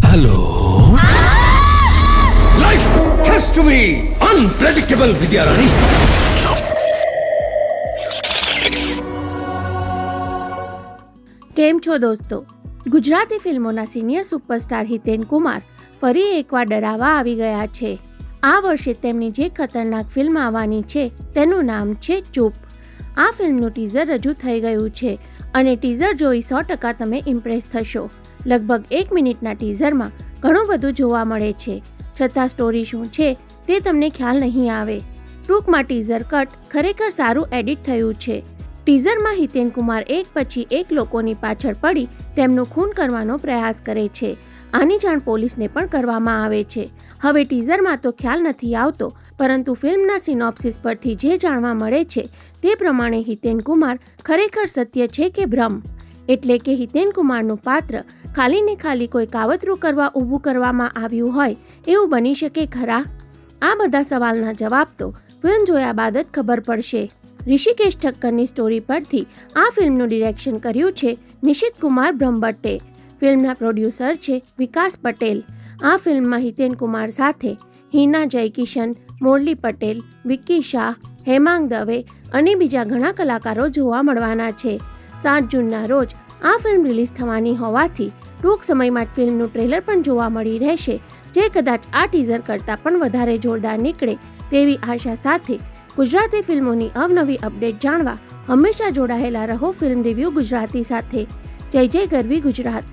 Hello. Life has two B unpredictable, વિદ્યારાણી. કેમ છો દોસ્તો? ગુજરાતી ફિલ્મોના સિનિયર સુપરસ્ટાર હિતેન કુમાર ફરી એકવાર ડરાવવા આવી ગયા છે. આ વર્ષે તેમની જે ખતરનાક ફિલ્મ આવવાની છે તેનું નામ છે ચૂપ. આ ફિલ્મનું ટીઝર રજૂ થઈ ગયું છે અને ટીઝર જોઈ 100% તમે ઇમ્પ્રેસ થશો. લગભગ 1 મિનિટના ટીઝરમાં ઘણું બધું જોવા મળે છે, છતાં સ્ટોરી શું છે તે તમને ખ્યાલ નહીં આવે. ટૂંકમાં ટીઝર કટ ખરેખર સારું એડિટ થયું છે. ટીઝરમાં હિતેન કુમાર એક પછી એક લોકોની પાછળ પડી તેમનું ખૂન કરવાનો પ્રયાસ કરે છે. આની જાણ પોલીસને પણ કરવામાં આવે છે. હવે ટીઝરમાં તો ખ્યાલ નથી આવતો, પરંતુ ફિલ્મના સિનોપ્સિસ પરથી જે જાણવા મળે છે તે પ્રમાણે હિતેન કુમાર ખરેખર સત્ય છે કે ભ્રમ. એટલે કે હિતેન કુમારનું પાત્ર ખાલી ને ખાલી કોઈ કાવતરું કરવા ઊભું કરવામાં આવ્યું હોય એવું બની શકે ખરા? આ બધા સવાલના જવાબ તો ફિલ્મ જોયા બાદ જ ખબર પડશે. ઋષિકેશ ઠક્કરની સ્ટોરી પરથી આ ફિલ્મનું ડિરેક્શન કર્યું છે નિશિત કુમાર બ્રહ્મભટ્ટે. ફિલ્મના પ્રોડ્યુસર છે વિકાસ પટેલ. આ ફિલ્મમાં હિતેન કુમાર સાથે હિના જયકિશન, મોરલી પટેલ, વિક્કી શાહ, હેમાંગ દવે અને બીજા ઘણા કલાકારો જોવા મળવાના છે. 7 જૂનના રોજ આ ફિલ્મ રિલીઝ થવાની હોવાથી ટૂંક સમયમાં જ ફિલ્મનું ટ્રેલર પણ જોવા મળી રહેશે, જે કદાચ આ ટીઝર કરતાં પણ વધારે જોરદાર નીકળે તેવી આશા સાથે ગુજરાતી ફિલ્મોની અવનવી અપડેટ જાણવા હંમેશા જોડાયેલા રહો ફિલ્મ રિવ્યૂ ગુજરાતી સાથે. જય જય ગરવી ગુજરાત.